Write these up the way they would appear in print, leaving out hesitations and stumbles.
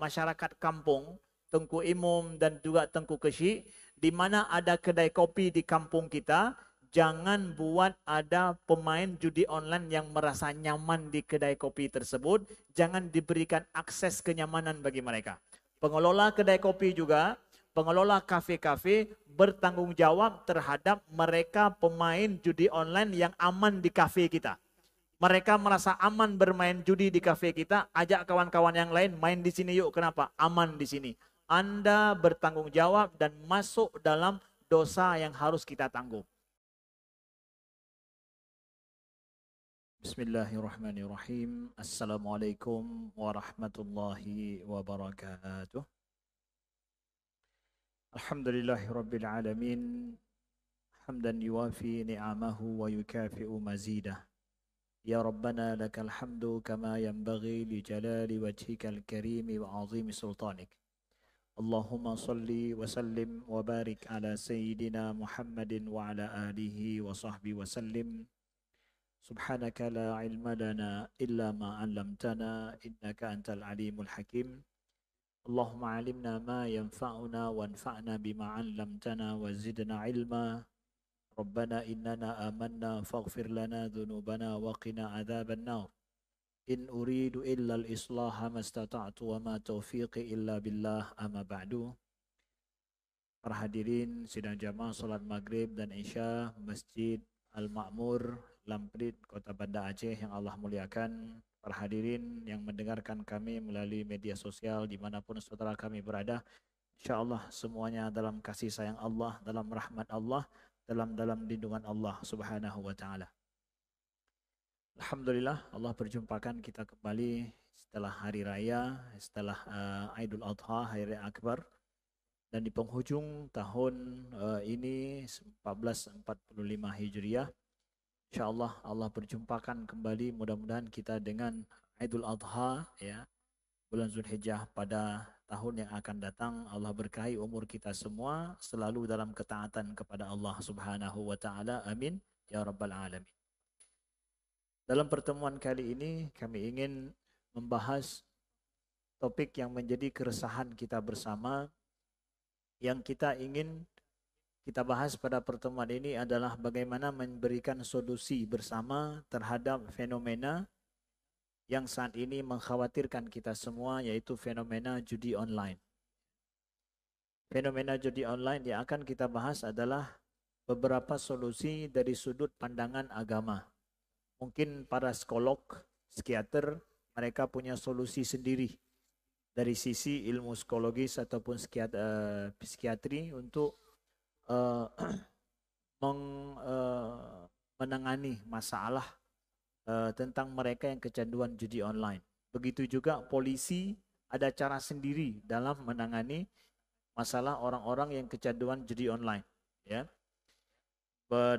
masyarakat kampung, Tengku Imum dan juga Tengku Kesyik, di mana ada kedai kopi di kampung kita, jangan buat ada pemain judi online yang merasa nyaman di kedai kopi tersebut. Jangan diberikan akses kenyamanan bagi mereka. Pengelola kedai kopi juga, pengelola kafe-kafe bertanggung jawab terhadap mereka pemain judi online yang aman di kafe kita. Mereka merasa aman bermain judi di kafe kita, ajak kawan-kawan yang lain main di sini yuk. Kenapa? Aman di sini. Anda bertanggung jawab dan masuk dalam dosa yang harus kita tanggung. Bismillahirrahmanirrahim. Assalamualaikum warahmatullahi wabarakatuh. Alhamdulillahirabbil alamin. Hamdan yuwafi ni'amahu wa yukafi'u mazidah. Ya Rabbana lakal hamdu kama yanbaghi li jalali wajhikal karim wa azimi sultanik. Allahumma salli wa sallim wa barik ala sayyidina Muhammadin wa ala alihi wa sahbihi wa sallim. Subhanaka la ilma lana illa ma 'allamtana innaka antal alimul hakim. Allahumma 'allimna ma yanfa'una wanfa'na bima 'allamtana wa zidna ilma. Rabbana innana amanna faghfir lana dhunubana wa qina adzaban nar. In uridu illa al-islaha mastata'tu wa ma taufiqi illa billah amma ba'du. Para hadirin sidang jamaah salat maghrib dan isya Masjid Al-Ma'mur, Lamprit, Kota Banda Aceh yang Allah muliakan. Para hadirin yang mendengarkan kami melalui media sosial dimanapun saudara kami berada, insyaallah semuanya dalam kasih sayang Allah, dalam rahmat Allah, dalam lindungan Allah Subhanahu wa taala. Alhamdulillah Allah perjumpakan kita kembali setelah hari raya, setelah Idul Adha, Hari Raya Akbar, dan di penghujung tahun ini 1445 Hijriah. Insyaallah Allah perjumpakan kembali, mudah-mudahan kita dengan Idul Adha ya, bulan Zulhijjah pada tahun yang akan datang. Allah berkahi umur kita semua selalu dalam ketaatan kepada Allah Subhanahu wa taala. Amin ya rabbal alamin. Dalam pertemuan kali ini kami ingin membahas topik yang menjadi keresahan kita bersama. Yang kita ingin kita bahas pada pertemuan ini adalah bagaimana memberikan solusi bersama terhadap fenomena yang saat ini mengkhawatirkan kita semua, yaitu fenomena judi online. Fenomena judi online yang akan kita bahas adalah beberapa solusi dari sudut pandangan agama. Mungkin para psikolog, psikiater, mereka punya solusi sendiri dari sisi ilmu psikologis ataupun psikiatri untuk menangani masalah tentang mereka yang kecanduan judi online. Begitu juga polisi ada cara sendiri dalam menangani masalah orang-orang yang kecanduan judi online, ya.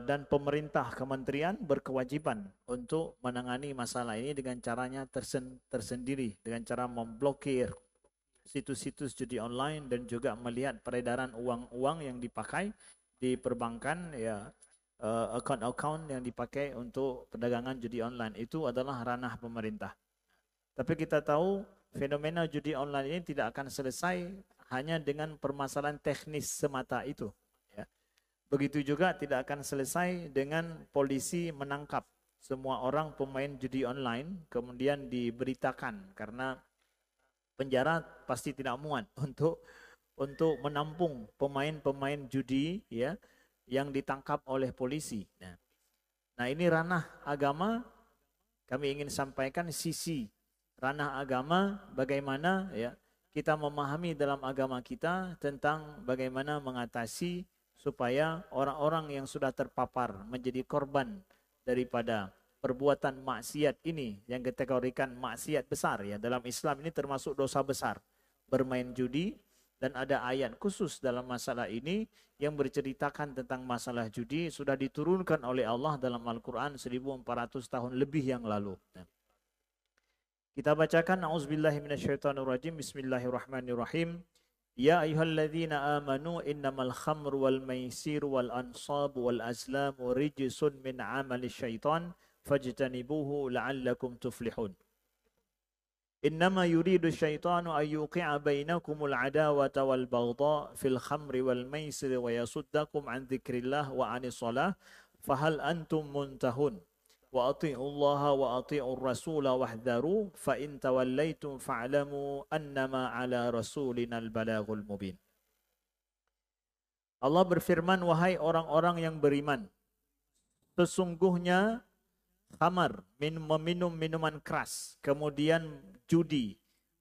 Dan pemerintah kementerian berkewajiban untuk menangani masalah ini dengan caranya tersendiri, dengan cara memblokir situs-situs judi online dan juga melihat peredaran uang-uang yang dipakai di perbankan, ya. Account-account yang dipakai untuk perdagangan judi online itu adalah ranah pemerintah. Tapi kita tahu fenomena judi online ini tidak akan selesai hanya dengan permasalahan teknis semata itu. Ya. Begitu juga tidak akan selesai dengan polisi menangkap semua orang pemain judi online kemudian diberitakan, karena penjara pasti tidak muat untuk menampung pemain-pemain judi, ya, yang ditangkap oleh polisi. Nah ini ranah agama. Kami ingin sampaikan sisi ranah agama, bagaimana ya kita memahami dalam agama kita tentang bagaimana mengatasi supaya orang-orang yang sudah terpapar menjadi korban daripada perbuatan maksiat ini yang dikategorikan maksiat besar, ya. Dalam Islam ini termasuk dosa besar bermain judi. Dan ada ayat khusus dalam masalah ini yang berceritakan tentang masalah judi, sudah diturunkan oleh Allah dalam Al-Quran 1400 tahun lebih yang lalu. Kita bacakan, A'udzubillahi minasyaitonirrajim, Bismillahirrahmanirrahim. Ya ayyuhalladzina amanu innamal khamru wal maisiru wal ansabu wal azlamu rijsun min amali syaitan fajtanibuhu la'allakum tuflihun. Innama yuridu syaitanu ayyuqi'a bainakumul adawata wal baghdha fil khamri wal maisir wa yasuddakum an dzikrillah wa anis shalah fahal antum muntahun wa ati'ullaha wa ati'ur rasula wahdharu fa in tawallaitum fa'lamu annama ala rasulinal balagul mubin. Allah berfirman, wahai orang-orang yang beriman, sesungguhnya khamar, meminum minuman keras, kemudian judi,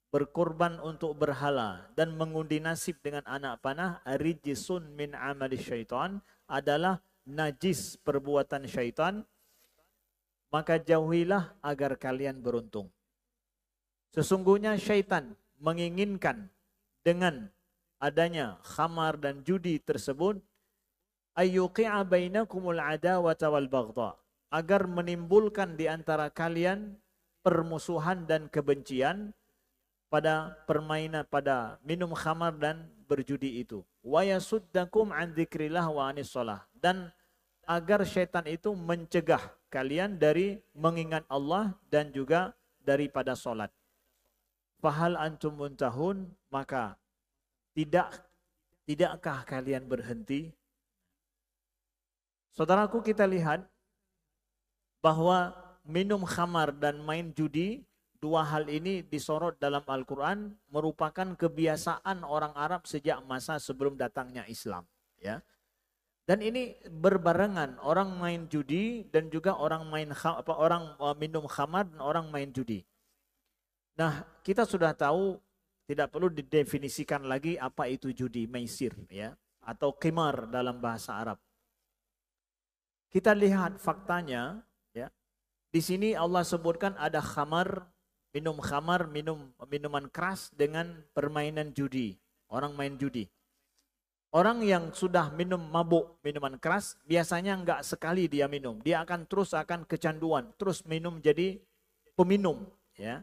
berkorban untuk berhala, dan mengundi nasib dengan anak panah, rijsun min amali syaitan, adalah najis perbuatan syaitan, maka jauhilah agar kalian beruntung. Sesungguhnya syaitan menginginkan dengan adanya khamar dan judi tersebut, ayyuqi'a bainakumul adawata wal baghdha, agar menimbulkan di antara kalian permusuhan dan kebencian pada permainan, pada minum khamar dan berjudi itu. Wa yasuddakum an dzikrillah wa anis shalah, dan agar syaitan itu mencegah kalian dari mengingat Allah dan juga daripada salat. Fahal antum muntahun, maka tidakkah kalian berhenti? Saudaraku, kita lihat bahwa minum khamar dan main judi, dua hal ini disorot dalam Al-Quran, merupakan kebiasaan orang Arab sejak masa sebelum datangnya Islam. Ya. Dan ini berbarengan, orang main judi dan juga orang minum khamar dan orang main judi. Nah, kita sudah tahu, tidak perlu didefinisikan lagi apa itu judi, maisir, ya, atau qimar dalam bahasa Arab. Kita lihat faktanya, ya. Di sini Allah sebutkan ada khamar, minuman keras dengan permainan judi. Orang main judi. Orang yang sudah minum mabuk minuman keras, biasanya enggak sekali dia minum. Dia akan kecanduan, terus minum jadi peminum. Ya.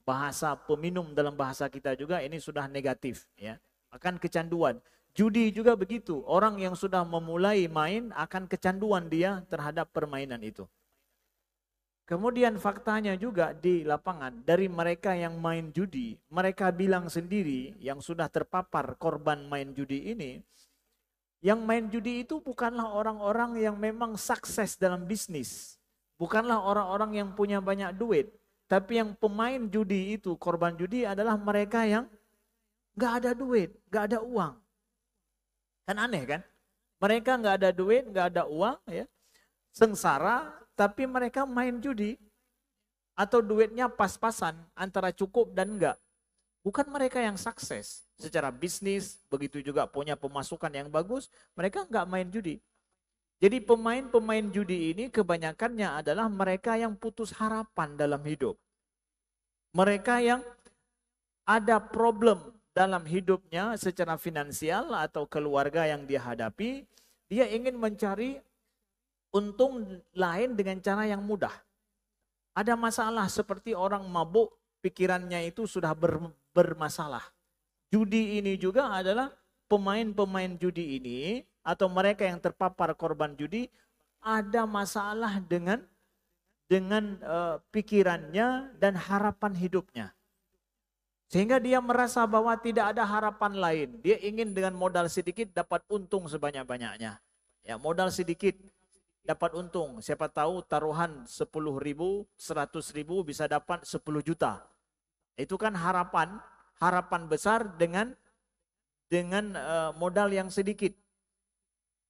Bahasa peminum dalam bahasa kita juga ini sudah negatif. Ya. Akan kecanduan. Judi juga begitu. Orang yang sudah memulai main akan kecanduan dia terhadap permainan itu. Kemudian faktanya juga di lapangan, dari mereka yang main judi, mereka bilang sendiri yang sudah terpapar korban main judi ini, yang main judi itu bukanlah orang-orang yang memang sukses dalam bisnis. Bukanlah orang-orang yang punya banyak duit. Tapi yang pemain judi itu, korban judi adalah mereka yang gak ada duit, gak ada uang. Kan aneh kan? Mereka gak ada duit, gak ada uang, ya, sengsara, tapi mereka main judi. Atau duitnya pas-pasan antara cukup dan enggak. Bukan mereka yang sukses secara bisnis, begitu juga punya pemasukan yang bagus, mereka enggak main judi. Jadi pemain-pemain judi ini kebanyakannya adalah mereka yang putus harapan dalam hidup. Mereka yang ada problem dalam hidupnya secara finansial atau keluarga yang dia hadapi, dia ingin mencari untung lain dengan cara yang mudah. Ada masalah seperti orang mabuk, pikirannya itu sudah bermasalah. Judi ini juga adalah pemain-pemain judi ini atau mereka yang terpapar korban judi ada masalah dengan pikirannya dan harapan hidupnya. Sehingga dia merasa bahwa tidak ada harapan lain. Dia ingin dengan modal sedikit dapat untung sebanyak-banyaknya. Ya, modal sedikit dapat untung. Siapa tahu taruhan 10.000, 100.000 bisa dapat 10 juta. Itu kan harapan besar dengan modal yang sedikit.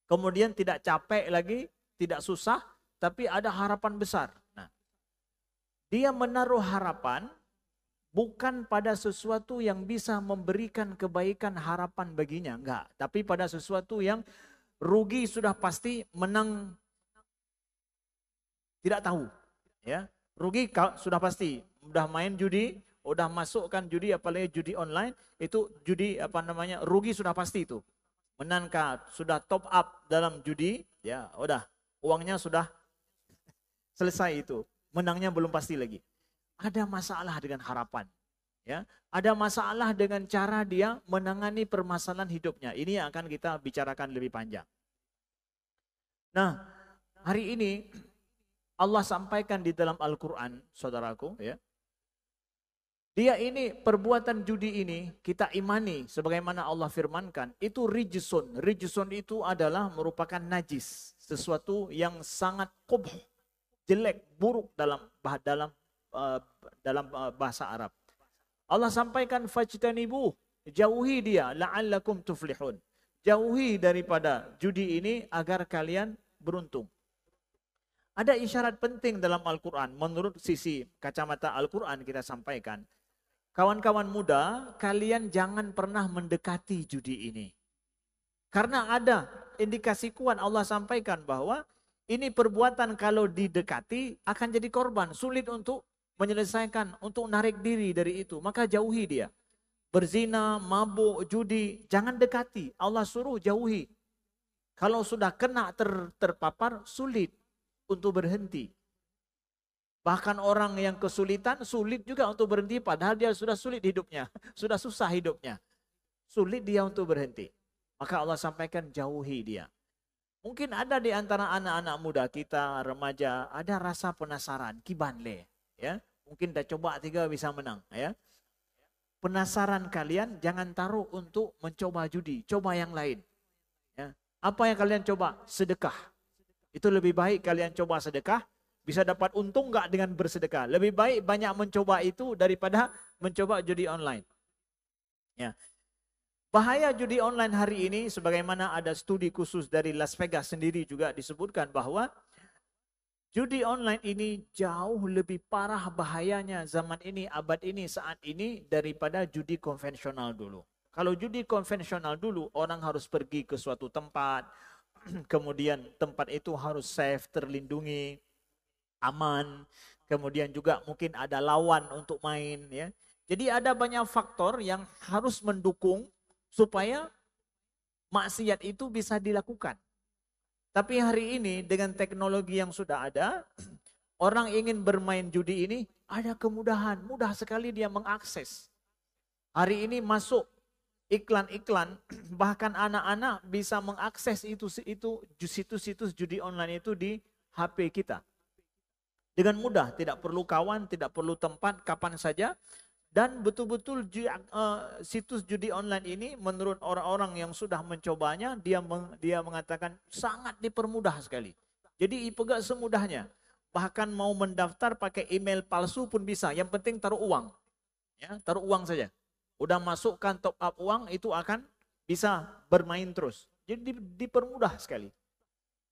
Kemudian tidak capek lagi, tidak susah, tapi ada harapan besar. Nah, dia menaruh harapan bukan pada sesuatu yang bisa memberikan kebaikan harapan baginya, enggak. Tapi pada sesuatu yang rugi sudah pasti, menang tidak tahu. Ya, rugi sudah pasti. Udah main judi, udah masukkan judi, apalagi judi online, itu judi rugi sudah pasti itu. Menangkah sudah top up dalam judi, ya udah uangnya sudah selesai itu. Menangnya belum pasti lagi. Ada masalah dengan harapan. Ya, ada masalah dengan cara dia menangani permasalahan hidupnya. Ini yang akan kita bicarakan lebih panjang. Nah, hari ini Allah sampaikan di dalam Al-Quran, saudaraku, ya, Dia ini, perbuatan judi ini kita imani sebagaimana Allah firmankan, itu rijsun. Rijsun itu adalah merupakan najis, sesuatu yang sangat qubh, jelek, buruk dalam bahasa Arab. Allah sampaikan fajtanibuh, jauhi dia la'allakum tuflihun. Jauhi daripada judi ini agar kalian beruntung. Ada isyarat penting dalam Al-Quran, menurut sisi kacamata Al-Quran kita sampaikan. Kawan-kawan muda, kalian jangan pernah mendekati judi ini. Karena ada indikasi kuat Allah sampaikan bahwa ini perbuatan kalau didekati akan jadi korban. Sulit untuk menyelesaikan, untuk narik diri dari itu. Maka jauhi dia. Berzina, mabuk, judi, jangan dekati. Allah suruh jauhi. Kalau sudah kena terpapar, sulit untuk berhenti. Bahkan orang yang kesulitan, sulit juga untuk berhenti. Padahal dia sudah sulit hidupnya. Sudah susah hidupnya. Sulit dia untuk berhenti. Maka Allah sampaikan jauhi dia. Mungkin ada di antara anak-anak muda kita, remaja, ada rasa penasaran. Kibanle. Ya, mungkin dah coba 3 bisa menang. Ya. Penasaran kalian jangan taruh untuk mencoba judi. Coba yang lain. Ya. Apa yang kalian coba? Sedekah. Itu lebih baik kalian coba sedekah. Bisa dapat untung nggak dengan bersedekah? Lebih baik banyak mencoba itu daripada mencoba judi online. Ya. Bahaya judi online hari ini, sebagaimana ada studi khusus dari Las Vegas sendiri juga disebutkan bahwa judi online ini jauh lebih parah bahayanya zaman ini, abad ini, saat ini daripada judi konvensional dulu. Kalau judi konvensional dulu, orang harus pergi ke suatu tempat, kemudian tempat itu harus safe, terlindungi, aman, kemudian juga mungkin ada lawan untuk main, ya. Jadi ada banyak faktor yang harus mendukung supaya maksiat itu bisa dilakukan. Tapi hari ini dengan teknologi yang sudah ada, orang ingin bermain judi ini ada kemudahan, mudah sekali dia mengakses. Hari ini masuk iklan-iklan, bahkan anak-anak bisa mengakses itu situs-situs judi online itu di HP kita. Dengan mudah, tidak perlu kawan, tidak perlu tempat, kapan saja. Dan betul-betul situs judi online ini menurut orang-orang yang sudah mencobanya, dia mengatakan sangat dipermudah sekali. Jadi ipegat semudahnya. Bahkan mau mendaftar pakai email palsu pun bisa. Yang penting taruh uang. Ya, taruh uang saja. Udah masukkan top up uang, itu akan bisa bermain terus. Jadi dipermudah sekali.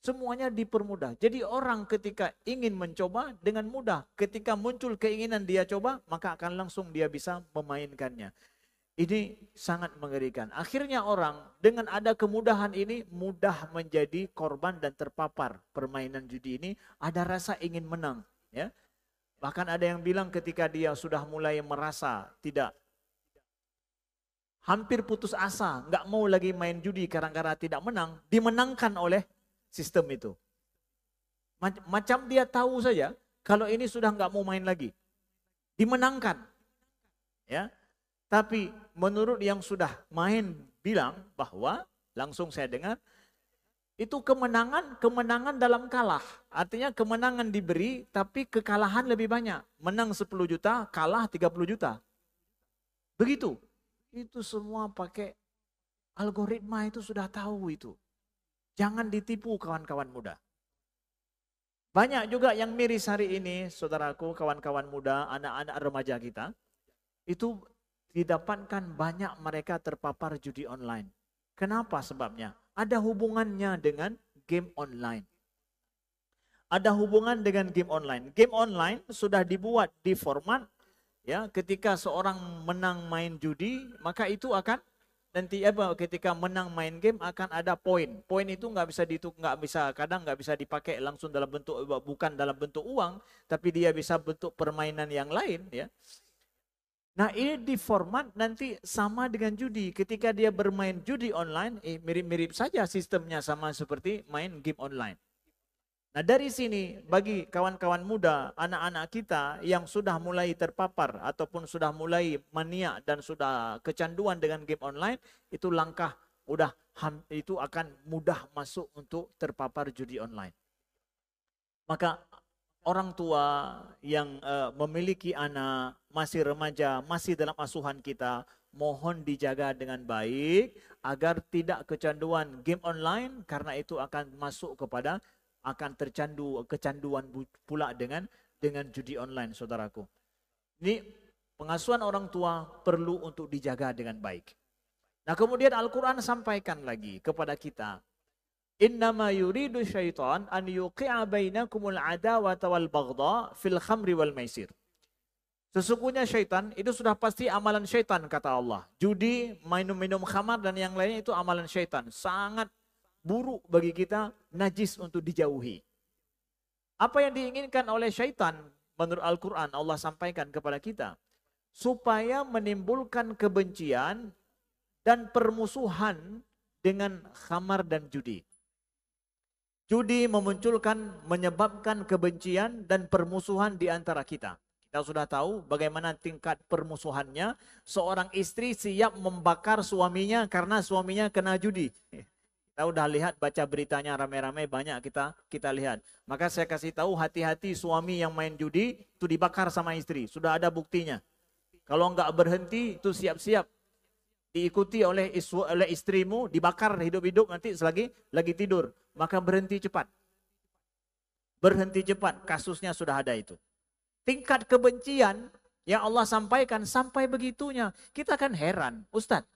Semuanya dipermudah. Jadi orang ketika ingin mencoba dengan mudah. Ketika muncul keinginan dia coba, maka akan langsung dia bisa memainkannya. Ini sangat mengerikan. Akhirnya orang dengan ada kemudahan ini mudah menjadi korban dan terpapar permainan judi ini. Ada rasa ingin menang. Ya. Bahkan ada yang bilang ketika dia sudah mulai merasa tidak, hampir putus asa, nggak mau lagi main judi karena tidak menang, dimenangkan oleh sistem itu. Macam dia tahu saja kalau ini sudah nggak mau main lagi. Dimenangkan. Ya. Tapi menurut yang sudah main bilang bahwa, langsung saya dengar, itu kemenangan dalam kalah. Artinya kemenangan diberi tapi kekalahan lebih banyak. Menang 10 juta, kalah 30 juta. Begitu. Itu semua pakai algoritma, itu sudah tahu itu. Jangan ditipu kawan-kawan muda. Banyak juga yang miris hari ini, saudaraku, kawan-kawan muda, anak-anak remaja kita, itu didapatkan banyak mereka terpapar judi online. Kenapa sebabnya? Ada hubungannya dengan game online. Ada hubungan dengan game online. Game online sudah dibuat di format, ya, ketika seorang menang main judi, maka itu akan nanti ketika menang main game akan ada poin. Poin itu kadang nggak bisa dipakai langsung dalam bentuk, bukan dalam bentuk uang, tapi dia bisa bentuk permainan yang lain, ya. Nah, ini di format nanti sama dengan judi. Ketika dia bermain judi online, mirip-mirip saja sistemnya, sama seperti main game online. Nah, dari sini bagi kawan-kawan muda, anak-anak kita yang sudah mulai terpapar ataupun sudah mulai mania dan sudah kecanduan dengan game online, itu langkah itu akan mudah masuk untuk terpapar judi online. Maka orang tua yang memiliki anak, masih remaja, masih dalam asuhan kita, mohon dijaga dengan baik agar tidak kecanduan game online, karena itu akan masuk kepada, akan kecanduan pula dengan judi online, saudaraku. Ini pengasuhan orang tua perlu untuk dijaga dengan baik. Nah, kemudian Al-Quran sampaikan lagi kepada kita, innama yuridu syaitan an yuqi'a bainakumul adawata wal baghdha fil khamri wal maisir. Sesungguhnya syaitan itu sudah pasti amalan syaitan, kata Allah. Judi, minum-minum khamar dan yang lainnya itu amalan syaitan. Sangat buruk bagi kita, najis untuk dijauhi. Apa yang diinginkan oleh syaitan menurut Al-Quran, Allah sampaikan kepada kita, supaya menimbulkan kebencian dan permusuhan dengan khamar dan judi. Judi menyebabkan kebencian dan permusuhan di antara kita. Kita sudah tahu bagaimana tingkat permusuhannya. Seorang istri siap membakar suaminya karena suaminya kena judi. Kita udah lihat, baca beritanya rame-rame, banyak kita lihat. Maka saya kasih tahu, hati-hati suami yang main judi itu dibakar sama istri. Sudah ada buktinya. Kalau nggak berhenti itu siap-siap diikuti oleh istrimu, dibakar hidup-hidup nanti lagi tidur. Maka berhenti cepat. Berhenti cepat, kasusnya sudah ada itu. Tingkat kebencian yang Allah sampaikan sampai begitunya. Kita kan heran, Ustadz,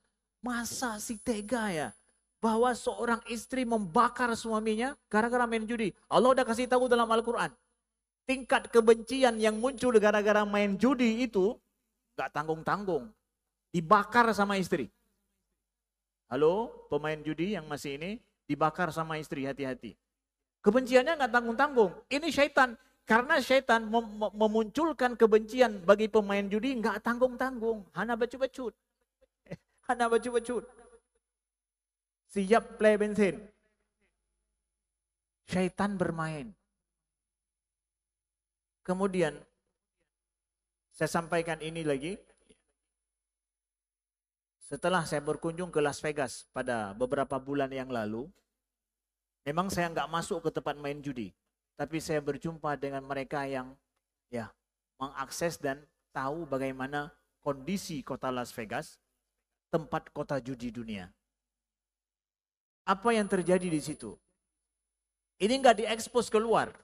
masa si tega ya bahwa seorang istri membakar suaminya gara-gara main judi? Allah udah kasih tahu dalam Al-Quran. Tingkat kebencian yang muncul gara-gara main judi itu gak tanggung-tanggung. Dibakar sama istri. Halo, pemain judi yang masih ini, dibakar sama istri, hati-hati. Kebenciannya nggak tanggung-tanggung. Ini syaitan. Karena syaitan memunculkan kebencian bagi pemain judi nggak tanggung-tanggung. Hana bacut-bacut. Hana bacut-bacut. Siap play bensin. Syaitan bermain. Kemudian, saya sampaikan ini lagi. Setelah saya berkunjung ke Las Vegas pada beberapa bulan yang lalu, memang saya nggak masuk ke tempat main judi, tapi saya berjumpa dengan mereka yang mengakses dan tahu bagaimana kondisi kota Las Vegas, tempat kota judi dunia. Apa yang terjadi di situ? Ini nggak diekspos keluar.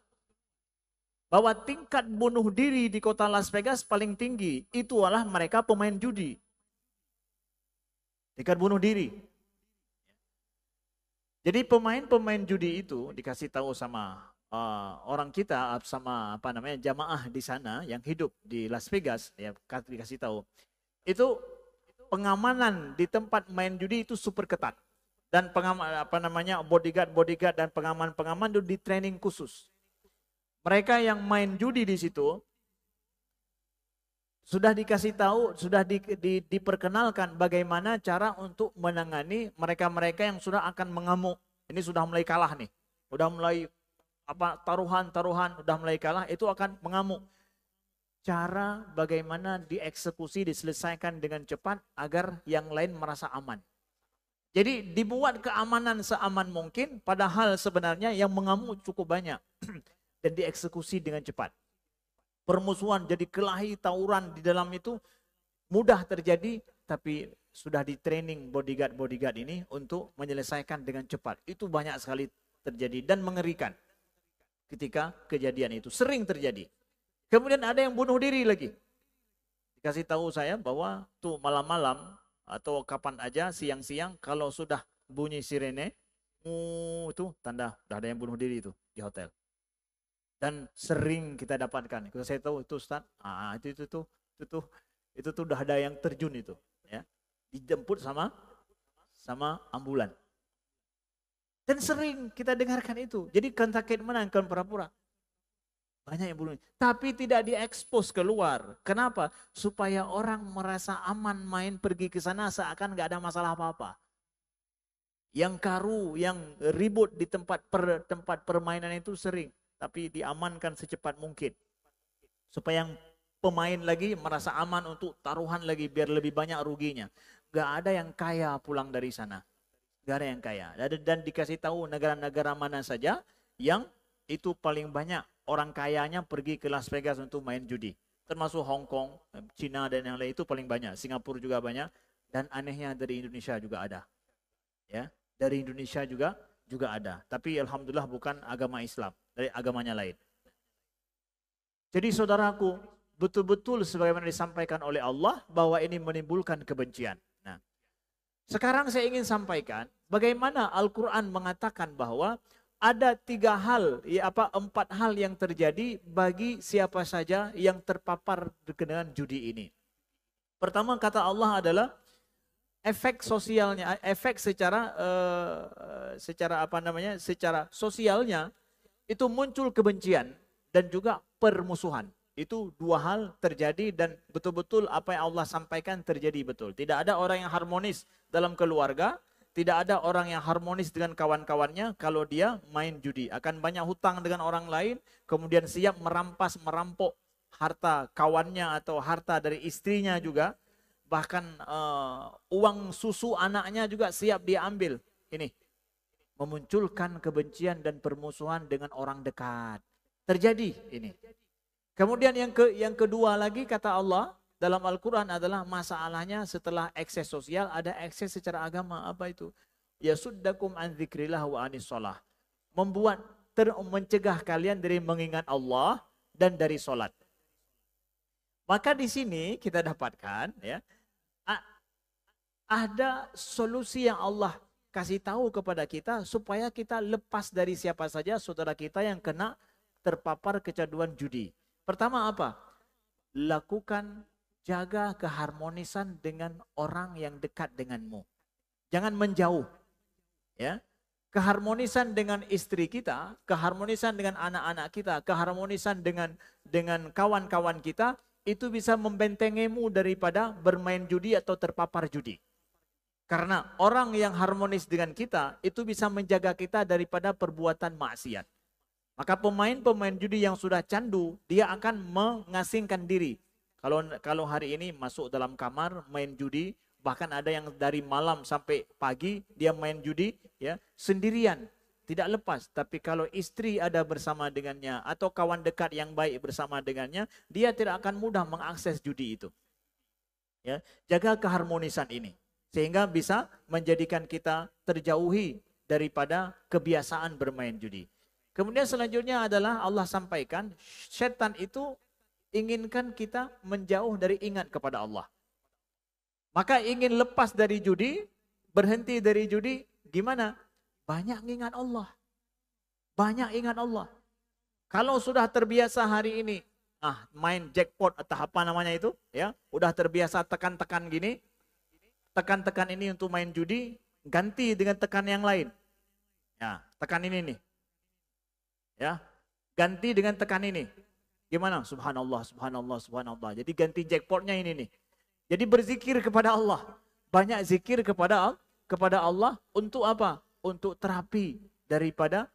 Bahwa tingkat bunuh diri di kota Las Vegas paling tinggi, itu adalah mereka pemain judi. Tingkat bunuh diri. Jadi pemain-pemain judi itu dikasih tahu sama orang kita, sama jamaah di sana yang hidup di Las Vegas, ya dikasih tahu. Itu pengamanan di tempat main judi itu super ketat. Dan bodyguard dan pengaman itu di training khusus. Mereka yang main judi di situ sudah dikasih tahu, sudah diperkenalkan bagaimana cara untuk menangani mereka-mereka yang sudah akan mengamuk. Ini sudah mulai kalah nih. Sudah mulai taruhan, sudah mulai kalah, itu akan mengamuk. Cara bagaimana dieksekusi, diselesaikan dengan cepat agar yang lain merasa aman. Jadi dibuat keamanan seaman mungkin, padahal sebenarnya yang mengamuk cukup banyak. Dan dieksekusi dengan cepat. Permusuhan jadi kelahi, tawuran di dalam itu mudah terjadi, tapi sudah di training bodyguard ini untuk menyelesaikan dengan cepat. Itu banyak sekali terjadi dan mengerikan ketika kejadian itu sering terjadi. Kemudian ada yang bunuh diri lagi. Dikasih tahu saya bahwa tuh malam-malam atau kapan aja siang-siang kalau sudah bunyi sirene, itu tanda udah ada yang bunuh diri itu di hotel. Dan sering kita dapatkan. Kalau saya tahu itu Ustaz, itu tuh udah ada yang terjun itu, ya. Dijemput sama ambulan. Dan sering kita dengarkan itu. Jadi kan sakit menang, kan pura-pura. Banyak yang bunuh. Tapi tidak diekspos keluar. Kenapa? Supaya orang merasa aman main pergi ke sana seakan nggak ada masalah apa-apa. Yang karu, yang ribut di tempat permainan itu sering. Tapi diamankan secepat mungkin. Supaya yang pemain lagi merasa aman untuk taruhan lagi biar lebih banyak ruginya. Gak ada yang kaya pulang dari sana. Gak ada yang kaya. Dan dikasih tahu negara-negara mana saja yang itu paling banyak orang kayanya pergi ke Las Vegas untuk main judi. Termasuk Hong Kong, Cina dan yang lain itu paling banyak. Singapura juga banyak. Dan anehnya dari Indonesia juga ada. Ya, dari Indonesia juga ada. Tapi alhamdulillah bukan agama Islam, dari agamanya lain. Jadi saudaraku, betul-betul sebagaimana disampaikan oleh Allah bahwa ini menimbulkan kebencian. Nah, sekarang saya ingin sampaikan bagaimana Al-Quran mengatakan bahwa ada 4 hal yang terjadi bagi siapa saja yang terpapar dengan judi ini. Pertama kata Allah adalah efek sosialnya, efek secara sosialnya itu muncul kebencian dan juga permusuhan. Itu 2 hal terjadi dan betul-betul apa yang Allah sampaikan terjadi betul. Tidak ada orang yang harmonis dalam keluarga, tidak ada orang yang harmonis dengan kawan-kawannya kalau dia main judi. Akan banyak hutang dengan orang lain, kemudian siap merampok harta kawannya atau harta dari istrinya juga. Bahkan uang susu anaknya juga siap dia ambil. Ini memunculkan kebencian dan permusuhan dengan orang dekat. Terjadi ini. Kemudian yang kedua lagi kata Allah dalam Al-Quran adalah masalahnya setelah ekses sosial ada ekses secara agama. Apa itu? Yasuddakum an dzikrillah wa anis shalah. Mencegah kalian dari mengingat Allah dan dari solat. Maka di sini kita dapatkan ya ada solusi yang Allah kasih tahu kepada kita supaya kita lepas dari siapa saja saudara kita yang kena terpapar kecanduan judi. Pertama apa? Lakukan, jaga keharmonisan dengan orang yang dekat denganmu. Jangan menjauh. Ya. Keharmonisan dengan istri kita, keharmonisan dengan anak-anak kita, keharmonisan dengan kawan-kawan kita, itu bisa membentengimu daripada bermain judi atau terpapar judi. Karena orang yang harmonis dengan kita, itu bisa menjaga kita daripada perbuatan maksiat. Maka pemain-pemain judi yang sudah candu, dia akan mengasingkan diri. Kalau hari ini masuk dalam kamar main judi, bahkan ada yang dari malam sampai pagi dia main judi ya sendirian, tidak lepas. Tapi kalau istri ada bersama dengannya atau kawan dekat yang baik bersama dengannya, dia tidak akan mudah mengakses judi itu. Ya, jaga keharmonisan ini sehingga bisa menjadikan kita terjauhi daripada kebiasaan bermain judi. Kemudian selanjutnya adalah Allah sampaikan, setan itu inginkan kita menjauh dari ingat kepada Allah. Maka ingin lepas dari judi, berhenti dari judi, gimana? Banyak ingat Allah. Banyak ingat Allah. Kalau sudah terbiasa hari ini, main jackpot atau apa namanya itu, ya, udah terbiasa tekan-tekan gini, tekan-tekan ini untuk main judi, ganti dengan tekan yang lain. Ya, tekan ini nih. Ya, ganti dengan tekan ini. Gimana? Subhanallah, subhanallah, subhanallah. Jadi ganti jackpotnya ini nih. Jadi berzikir kepada Allah. Banyak zikir kepada Allah untuk apa? Untuk terapi daripada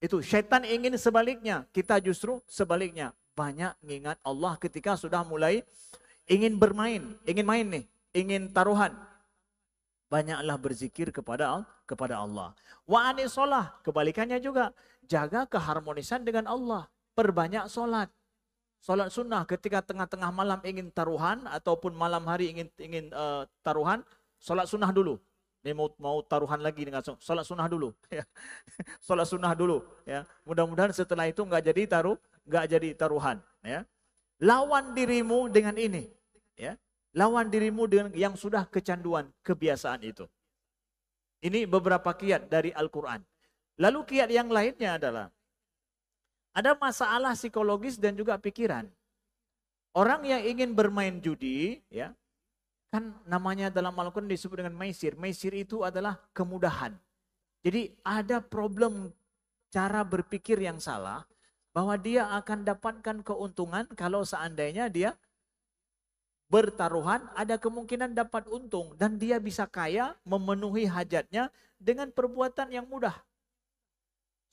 itu. Syaitan ingin sebaliknya. Kita justru sebaliknya. Banyak mengingat Allah ketika sudah mulai ingin bermain. Ingin main nih. Ingin taruhan. Banyaklah berzikir kepada Allah. Wa anis sholah. Kebalikannya juga. Jaga keharmonisan dengan Allah. Perbanyak sholat. Sholat sunnah ketika tengah-tengah malam ingin taruhan. Ataupun malam hari ingin taruhan. Sholat sunnah dulu. Ini mau taruhan lagi dengan sholat sunnah dulu. Sholat sunnah dulu. Ya. Mudah-mudahan setelah itu nggak jadi taruhan. Ya. Lawan dirimu dengan ini. Ya. Lawan dirimu dengan yang sudah kecanduan kebiasaan itu. Ini beberapa kiat dari Al-Quran. Lalu kiat yang lainnya adalah ada masalah psikologis dan juga pikiran. Orang yang ingin bermain judi, ya, kan namanya dalam Al-Quran disebut dengan maisir. Maisir itu adalah kemudahan. Jadi ada problem cara berpikir yang salah, bahwa dia akan dapatkan keuntungan kalau seandainya dia bertaruhan, ada kemungkinan dapat untung. Dan dia bisa kaya, memenuhi hajatnya dengan perbuatan yang mudah.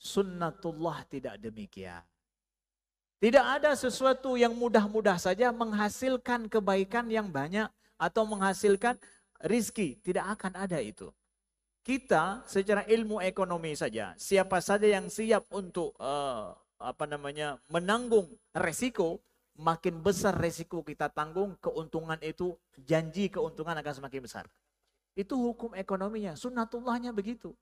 Sunnatullah tidak demikian. Tidak ada sesuatu yang mudah-mudah saja menghasilkan kebaikan yang banyak atau menghasilkan rizki. Tidak akan ada itu. Kita secara ilmu ekonomi saja, siapa saja yang siap untuk menanggung resiko, makin besar resiko kita tanggung, keuntungan itu, janji keuntungan akan semakin besar. Itu hukum ekonominya, sunnatullahnya begitu.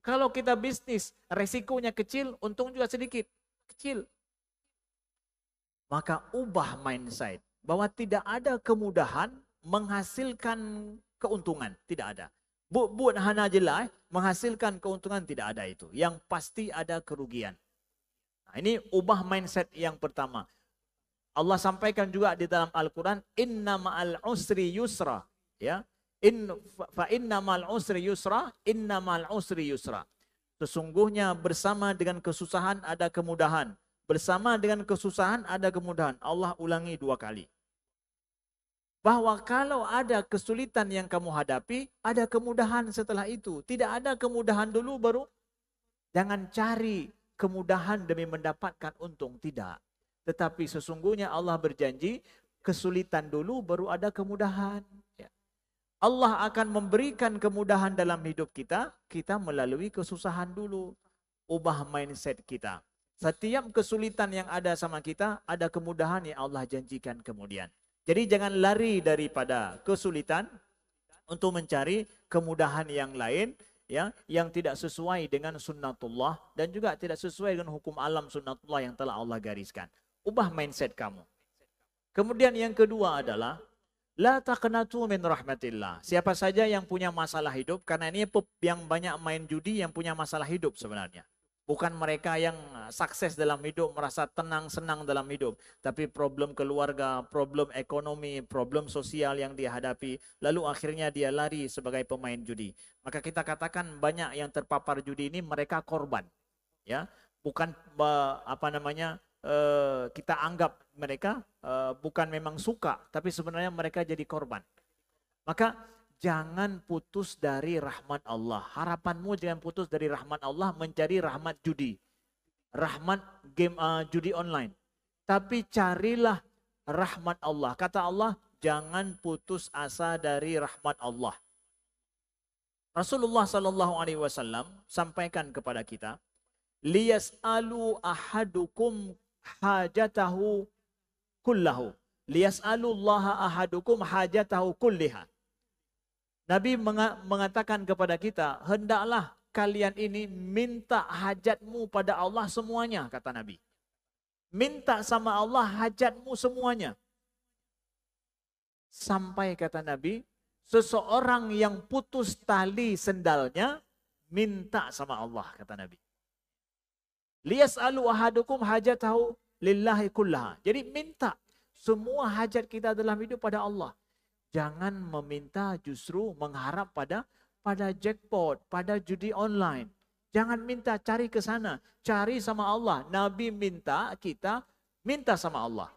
Kalau kita bisnis, resikonya kecil, untung juga sedikit, kecil. Maka ubah mindset bahwa tidak ada kemudahan menghasilkan keuntungan, tidak ada. Buat hana jelas menghasilkan keuntungan, tidak ada itu. Yang pasti ada kerugian. Nah, ini ubah mindset yang pertama. Allah sampaikan juga di dalam Al-Quran, inna ma'al usri yusra, ya. Fa inna ma'al usri yusra, inna ma'al usri yusra. Sesungguhnya bersama dengan kesusahan ada kemudahan. Bersama dengan kesusahan ada kemudahan. Allah ulangi 2 kali. Bahwa kalau ada kesulitan yang kamu hadapi, ada kemudahan setelah itu. Tidak ada kemudahan dulu baru. Jangan cari kemudahan demi mendapatkan untung. Tidak. Tetapi sesungguhnya Allah berjanji, kesulitan dulu baru ada kemudahan. Ya. Allah akan memberikan kemudahan dalam hidup kita, kita melalui kesusahan dulu. Ubah mindset kita. Setiap kesulitan yang ada sama kita, ada kemudahan yang Allah janjikan kemudian. Jadi jangan lari daripada kesulitan untuk mencari kemudahan yang lain, ya, yang tidak sesuai dengan sunnatullah dan juga tidak sesuai dengan hukum alam sunnatullah yang telah Allah gariskan. Ubah mindset kamu. Kemudian yang kedua adalah la taqnatu min rahmatillah. Siapa saja yang punya masalah hidup, karena ini yang banyak main judi yang punya masalah hidup sebenarnya. Bukan mereka yang sukses dalam hidup, merasa tenang, senang dalam hidup. Tapi problem keluarga, problem ekonomi, problem sosial yang dia hadapi. Lalu akhirnya dia lari sebagai pemain judi. Maka kita katakan banyak yang terpapar judi ini mereka korban. Ya, bukan kita anggap mereka bukan memang suka. Tapi sebenarnya mereka jadi korban. Maka jangan putus dari rahmat Allah. Harapanmu jangan putus dari rahmat Allah mencari rahmat judi. Rahmat game judi online. Tapi carilah rahmat Allah. Kata Allah, jangan putus asa dari rahmat Allah. Rasulullah SAW sampaikan kepada kita, liyas'alu ahadukum hajatahu kullahu. Liyas'alullaha ahadukum hajatahu kulliha. Nabi mengatakan kepada kita, hendaklah kalian ini minta hajatmu pada Allah semuanya, kata Nabi. Minta sama Allah hajatmu semuanya. Sampai kata Nabi, seseorang yang putus tali sendalnya, minta sama Allah, kata Nabi. Liyas'alu ahadukum hajatahu lillahi kullaha. Jadi minta semua hajat kita dalam hidup pada Allah. Jangan meminta justru mengharap pada jackpot, pada judi online. Jangan minta cari ke sana, cari sama Allah. Nabi minta kita minta sama Allah.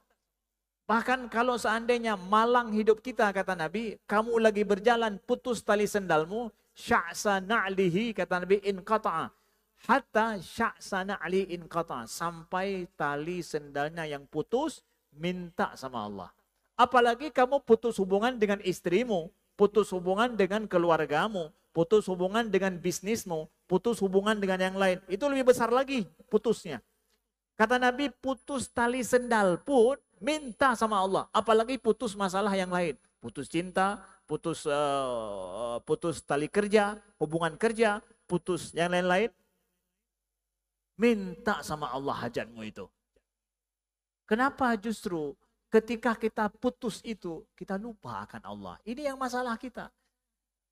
Bahkan kalau seandainya malang hidup kita, kata Nabi, kamu lagi berjalan putus tali sendalmu, sya'sa na'lihi, kata Nabi, inqata'a. Hatta sya'sa na'li inqata'a. Sampai tali sendalnya yang putus, minta sama Allah. Apalagi kamu putus hubungan dengan istrimu, putus hubungan dengan keluargamu, putus hubungan dengan bisnismu, putus hubungan dengan yang lain. Itu lebih besar lagi putusnya. Kata Nabi, putus tali sendal pun minta sama Allah. Apalagi putus masalah yang lain. Putus cinta, putus tali kerja, hubungan kerja, putus yang lain-lain. Minta sama Allah hajatmu itu. Kenapa justru ketika kita putus itu, kita lupa akan Allah. Ini yang masalah kita.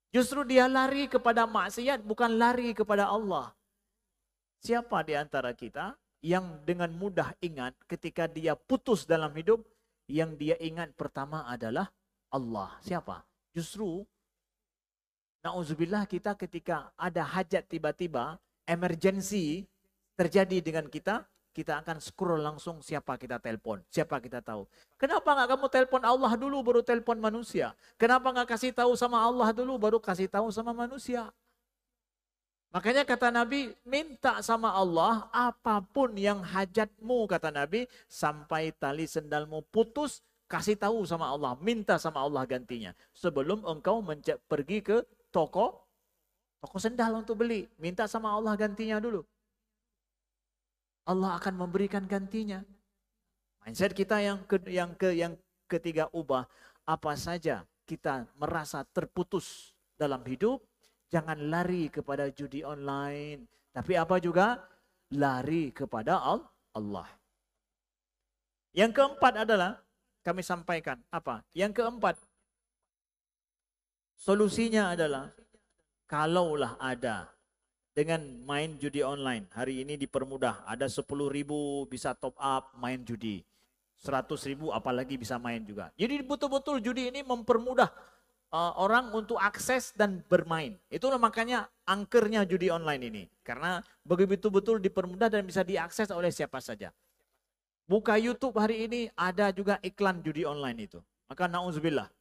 Justru dia lari kepada maksiat, bukan lari kepada Allah. Siapa di antara kita yang dengan mudah ingat ketika dia putus dalam hidup, yang dia ingat pertama adalah Allah. Siapa? Justru, na'udzubillah, kita ketika ada hajat tiba-tiba, emergency terjadi dengan kita akan scroll langsung siapa kita telepon, siapa kita tahu. Kenapa nggak kamu telepon Allah dulu baru telepon manusia? Kenapa nggak kasih tahu sama Allah dulu baru kasih tahu sama manusia? Makanya kata Nabi, minta sama Allah apapun yang hajatmu, kata Nabi, sampai tali sendalmu putus, kasih tahu sama Allah, minta sama Allah gantinya. Sebelum engkau pergi ke toko sendal untuk beli, minta sama Allah gantinya dulu. Allah akan memberikan gantinya. Mindset kita yang ketiga ubah. Apa saja kita merasa terputus dalam hidup, jangan lari kepada judi online. Tapi apa juga? Lari kepada Allah. Yang keempat adalah, kami sampaikan apa? Yang keempat, solusinya adalah, kalaulah ada dengan main judi online. Hari ini dipermudah, ada 10.000 bisa top up main judi. 100.000 apalagi bisa main juga. Jadi betul-betul judi ini mempermudah orang untuk akses dan bermain. Itulah makanya angkernya judi online ini. Karena begitu-betul dipermudah dan bisa diakses oleh siapa saja. Buka YouTube hari ini ada juga iklan judi online itu. Maka na'udzubillah.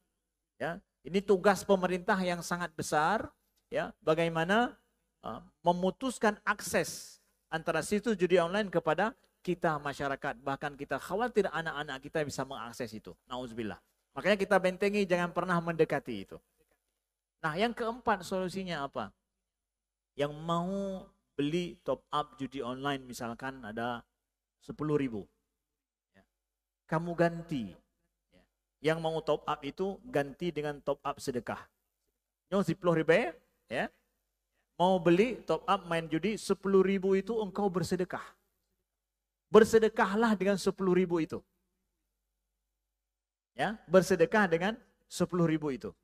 Ya, ini tugas pemerintah yang sangat besar. Ya, bagaimana memutuskan akses antara situs judi online kepada kita masyarakat. Bahkan kita khawatir anak-anak kita bisa mengakses itu. Na'udzubillah. Makanya kita bentengi, jangan pernah mendekati itu. Nah, yang keempat solusinya apa? Yang mau beli top up judi online misalkan ada 10.000. Kamu ganti. Yang mau top up itu ganti dengan top up sedekah. Nyo 10.000 ya. Mau beli top up main judi 10.000 itu engkau bersedekah. Bersedekahlah dengan 10.000 itu. Ya, bersedekah dengan 10.000 itu.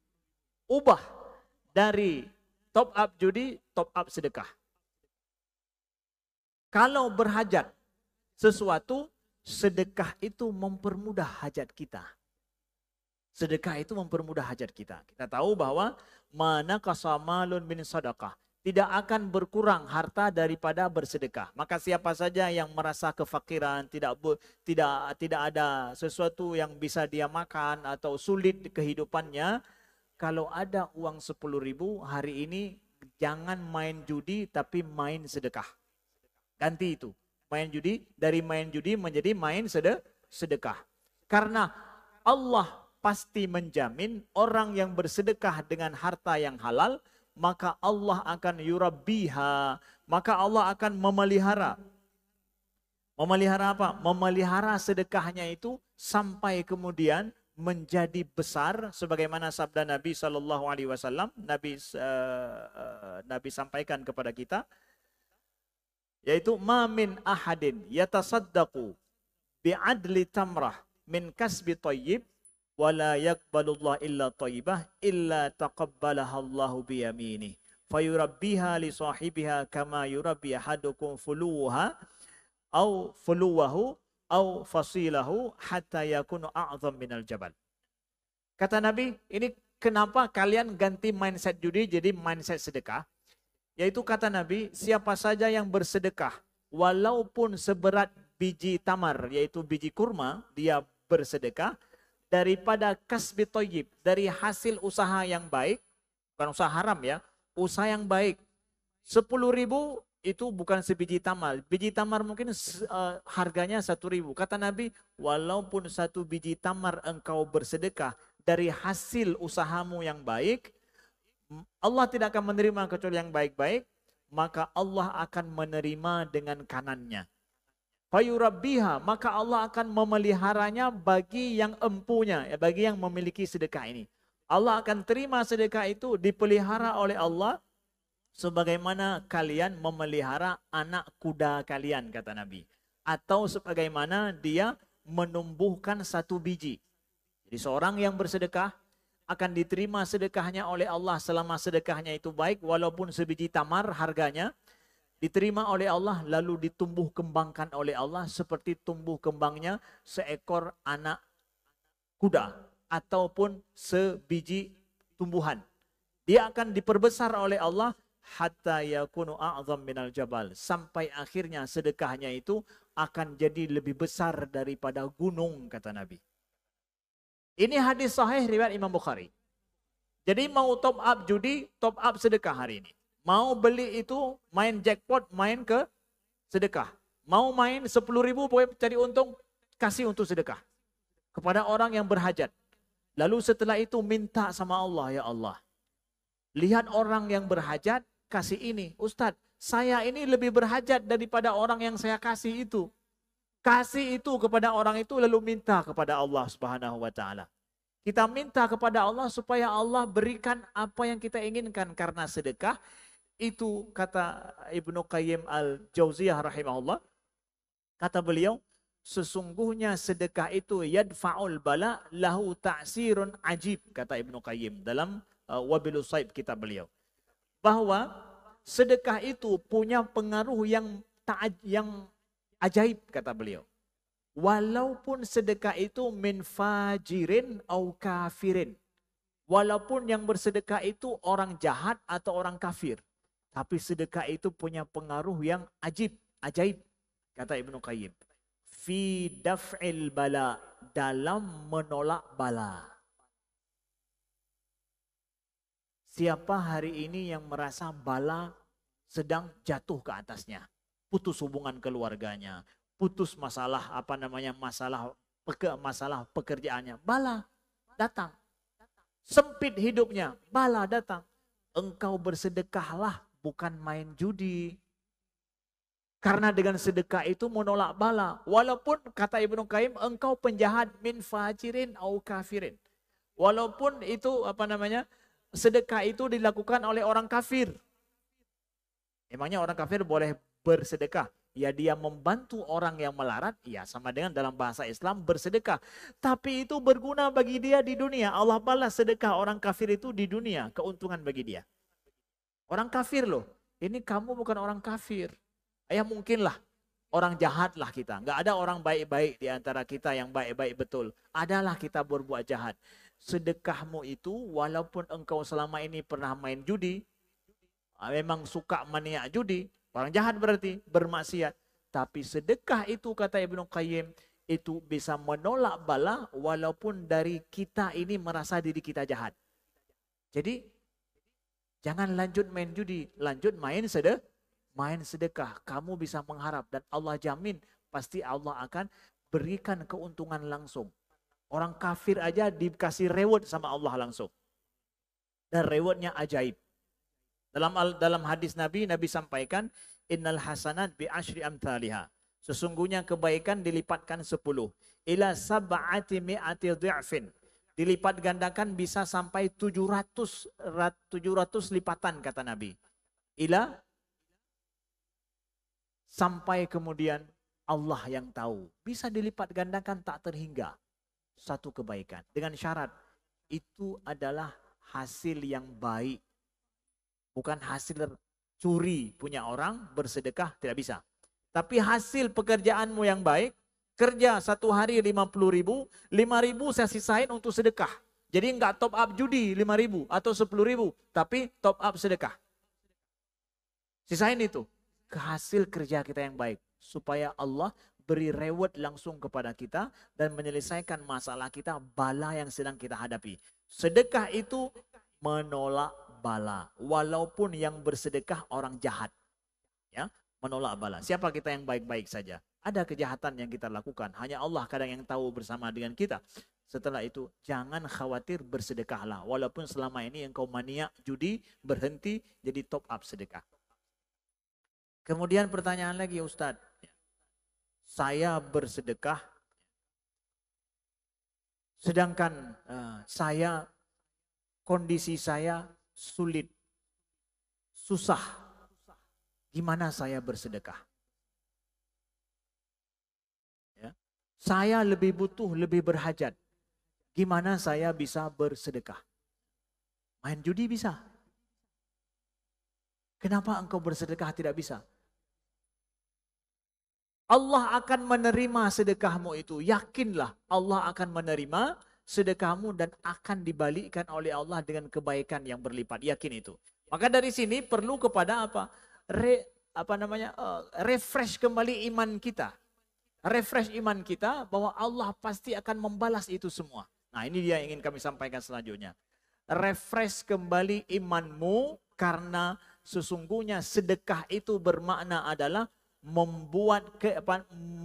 Ubah dari top up judi, top up sedekah. Kalau berhajat sesuatu, sedekah itu mempermudah hajat kita. Sedekah itu mempermudah hajat kita. Kita tahu bahwa mana kasamalun min sadaqah. Tidak akan berkurang harta daripada bersedekah. Maka siapa saja yang merasa kefakiran, tidak ada sesuatu yang bisa dia makan atau sulit kehidupannya, kalau ada uang 10.000 hari ini jangan main judi tapi main sedekah. Ganti itu. Main judi, dari main judi menjadi main sedekah. Karena Allah pasti menjamin orang yang bersedekah dengan harta yang halal, maka Allah akan yurabbiha, maka Allah akan memelihara. Memelihara apa? Memelihara sedekahnya itu sampai kemudian menjadi besar, sebagaimana sabda Nabi SAW. Nabi sampaikan kepada kita, yaitu ma min ahadin yatasaddaqu bi'adli tamrah min kasbi thayyib wala yaqbalullah illa thayyibah illa taqabbalaha Allahu biyaminih fayurabbiha li sahibiha kama yurabbi ahadukum fuluha au fuluwahu au fasilahu hatta yakunu a'zam minal jabal. Kata Nabi, ini kenapa kalian ganti mindset judi jadi mindset sedekah? Yaitu kata Nabi, siapa saja yang bersedekah, walaupun seberat biji tamar, yaitu biji kurma, dia bersedekah, daripada kasbi thayyib, dari hasil usaha yang baik, bukan usaha haram ya, usaha yang baik. 10.000 itu bukan sebiji tamar. Biji tamar mungkin harganya 1.000. Kata Nabi, walaupun satu biji tamar engkau bersedekah dari hasil usahamu yang baik, Allah tidak akan menerima kecuali yang baik-baik, maka Allah akan menerima dengan kanannya. Fayurabbiha, maka Allah akan memeliharanya bagi yang empunya, ya, bagi yang memiliki sedekah ini. Allah akan terima sedekah itu dipelihara oleh Allah sebagaimana kalian memelihara anak kuda kalian, kata Nabi. Atau sebagaimana dia menumbuhkan satu biji. Jadi seorang yang bersedekah akan diterima sedekahnya oleh Allah selama sedekahnya itu baik, walaupun sebiji tamar harganya, diterima oleh Allah lalu ditumbuh kembangkan oleh Allah seperti tumbuh kembangnya seekor anak kuda ataupun sebiji tumbuhan. Dia akan diperbesar oleh Allah hatta yakunu a'zam minal jabal, sampai akhirnya sedekahnya itu akan jadi lebih besar daripada gunung, kata Nabi. Ini hadis sahih riwayat Imam Bukhari. Jadi mau top up judi, top up sedekah hari ini. Mau beli itu, main jackpot, main ke sedekah. Mau main 10.000, boleh cari untung, kasih untuk sedekah. Kepada orang yang berhajat. Lalu setelah itu minta sama Allah, ya Allah. Lihat orang yang berhajat, kasih ini. Ustadz, saya ini lebih berhajat daripada orang yang saya kasih itu. Kasih itu kepada orang itu lalu minta kepada Allah Subhanahu wa taala. Kita minta kepada Allah supaya Allah berikan apa yang kita inginkan karena sedekah itu kata Ibnu Qayyim Al-Jauziyah rahimahullah, kata beliau, sesungguhnya sedekah itu yadfa'ul bala lahu ta'sirun ajib, kata Ibnu Qayyim dalam Wabilus Saib kitab beliau. Bahwa sedekah itu punya pengaruh yang ajaib, kata beliau. Walaupun sedekah itu min fajirin au kafirin. Walaupun yang bersedekah itu orang jahat atau orang kafir. Tapi sedekah itu punya pengaruh yang ajaib, kata Ibnu Qayyim. Fi daf'il bala, dalam menolak bala. Siapa hari ini yang merasa bala sedang jatuh ke atasnya? Putus hubungan keluarganya, putus masalah masalah pekerjaannya, bala datang. Sempit hidupnya, bala datang. Engkau bersedekahlah, bukan main judi. Karena dengan sedekah itu menolak bala. Walaupun kata Ibnu Qayyim, engkau penjahat min fajirin au kafirin. Walaupun itu sedekah itu dilakukan oleh orang kafir. Emangnya orang kafir boleh bersedekah? Ya dia membantu orang yang melarat, ya sama dengan dalam bahasa Islam bersedekah. Tapi itu berguna bagi dia di dunia. Allah balas sedekah orang kafir itu di dunia, keuntungan bagi dia. Orang kafir loh, ini kamu bukan orang kafir. Ya mungkinlah, orang jahat lah kita. Nggak ada orang baik-baik di antara kita yang baik-baik betul. Adalah kita berbuat jahat. Sedekahmu itu walaupun engkau selama ini pernah main judi, memang suka maniak judi, orang jahat berarti, bermaksiat. Tapi sedekah itu kata Ibnu Qayyim, itu bisa menolak bala walaupun dari kita ini merasa diri kita jahat. Jadi jangan lanjut main judi, lanjut main sedekah. Kamu bisa mengharap dan Allah jamin pasti Allah akan berikan keuntungan langsung. Orang kafir aja dikasih reward sama Allah langsung. Dan rewardnya ajaib. Dalam hadis Nabi sampaikan, innal hasanat bi asyri amthaliha. Sesungguhnya kebaikan dilipatkan 10. Ila sab'ati mi'ati dhi'fin. Dilipat gandakan bisa sampai 700 lipatan kata Nabi. Ila sampai kemudian Allah yang tahu. Bisa dilipat gandakan tak terhingga. Satu kebaikan. Dengan syarat itu adalah hasil yang baik. Bukan hasil curi punya orang, bersedekah, tidak bisa. Tapi hasil pekerjaanmu yang baik, kerja 1 hari 50.000, 5.000 saya sisain untuk sedekah. Jadi enggak top up judi 5.000 atau 10.000, tapi top up sedekah. Sisain itu ke hasil kerja kita yang baik. Supaya Allah beri reward langsung kepada kita dan menyelesaikan masalah kita, bala yang sedang kita hadapi. Sedekah itu menolak bala, walaupun yang bersedekah orang jahat, ya, menolak bala. Siapa kita yang baik-baik saja? Ada kejahatan yang kita lakukan, hanya Allah kadang yang tahu bersama dengan kita. Setelah itu jangan khawatir, bersedekahlah, walaupun selama ini engkau maniak judi, berhenti jadi top up sedekah. Kemudian pertanyaan lagi, Ustadz, saya bersedekah, sedangkan kondisi saya sulit, susah. Gimana saya bersedekah? Ya. Saya lebih butuh, lebih berhajat. Gimana saya bisa bersedekah? Main judi bisa. Kenapa engkau bersedekah tidak bisa? Allah akan menerima sedekahmu itu. Yakinlah Allah akan menerima sedekahmu dan akan dibalikkan oleh Allah dengan kebaikan yang berlipat. Yakin itu. Maka dari sini perlu kepada apa? Refresh kembali iman kita. Refresh iman kita bahwa Allah pasti akan membalas itu semua. Nah, ini dia yang ingin kami sampaikan selanjutnya. Refresh kembali imanmu karena sesungguhnya sedekah itu bermakna adalah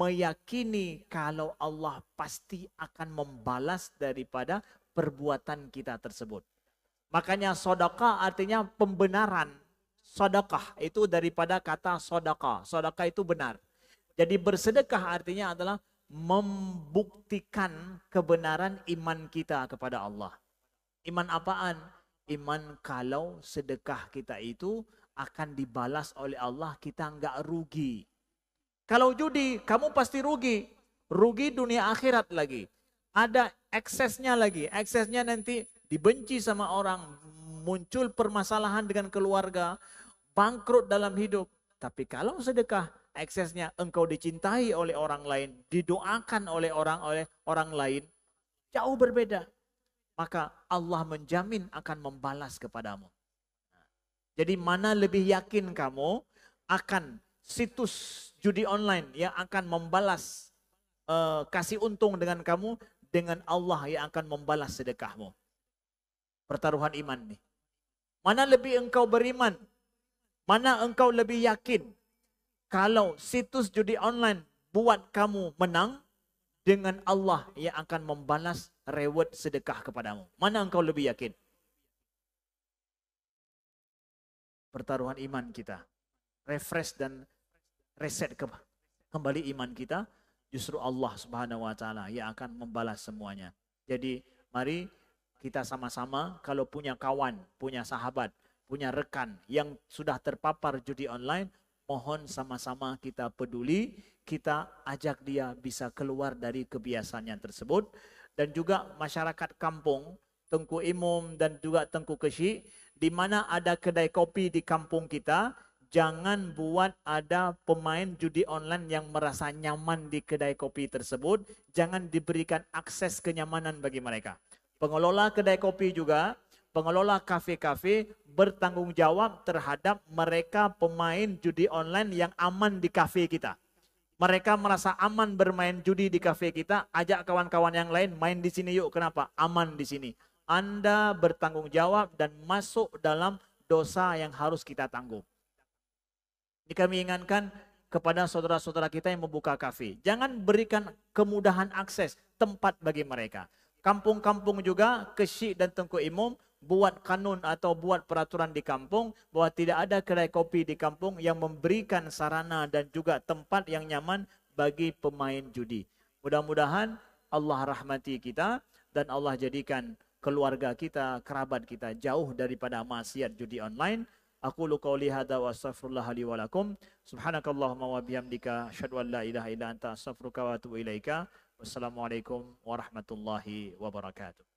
meyakini kalau Allah pasti akan membalas daripada perbuatan kita tersebut. Makanya sedekah artinya pembenaran. Sedekah itu daripada kata sodaka. Sodaka itu benar. Jadi bersedekah artinya adalah membuktikan kebenaran iman kita kepada Allah. Iman apaan? Iman kalau sedekah kita itu akan dibalas oleh Allah, kita nggak rugi. Kalau judi, kamu pasti rugi. Rugi dunia akhirat lagi. Ada eksesnya lagi. Eksesnya nanti dibenci sama orang, muncul permasalahan dengan keluarga, bangkrut dalam hidup. Tapi kalau sedekah, eksesnya engkau dicintai oleh orang lain, didoakan oleh orang lain, jauh berbeda. Maka Allah menjamin akan membalas kepadamu. Jadi mana lebih yakin kamu akan situs judi online yang akan membalas kasih untung dengan kamu, dengan Allah yang akan membalas sedekahmu. Pertaruhan iman nih. Mana lebih engkau beriman? Mana engkau lebih yakin kalau situs judi online buat kamu menang, dengan Allah yang akan membalas reward sedekah kepadamu? Mana engkau lebih yakin? Pertaruhan iman kita. Refresh dan reset kembali iman kita. Justru Allah Subhanahu wa taala yang akan membalas semuanya. Jadi mari kita sama-sama, kalau punya kawan, punya sahabat, punya rekan yang sudah terpapar judi online, mohon sama-sama kita peduli, kita ajak dia bisa keluar dari kebiasaannya tersebut. Dan juga masyarakat kampung, Tengku Imum dan juga Tengku Kesyik, di mana ada kedai kopi di kampung kita, jangan buat ada pemain judi online yang merasa nyaman di kedai kopi tersebut, jangan diberikan akses kenyamanan bagi mereka. Pengelola kedai kopi juga, pengelola kafe-kafe bertanggung jawab terhadap mereka pemain judi online yang aman di kafe kita. Mereka merasa aman bermain judi di kafe kita, ajak kawan-kawan yang lain main di sini yuk. Kenapa? Aman di sini. Anda bertanggung jawab dan masuk dalam dosa yang harus kita tanggung. Ini kami ingatkan kepada saudara-saudara kita yang membuka kafe. Jangan berikan kemudahan akses tempat bagi mereka. Kampung-kampung juga, Kesyik dan Tengku Imum, buat kanun atau buat peraturan di kampung bahwa tidak ada kedai kopi di kampung yang memberikan sarana dan juga tempat yang nyaman bagi pemain judi. Mudah-mudahan Allah rahmati kita dan Allah jadikan keluarga kita, kerabat kita jauh daripada maksiat judi online. Aku qauli hadza wa astaghfirullah li wa lakum. Subhanakallahumma wa bihamdika asyhadu an la ilaha illa anta astaghfiruka wa atubu ilaika. Wassalamualaikum warahmatullahi wabarakatuh.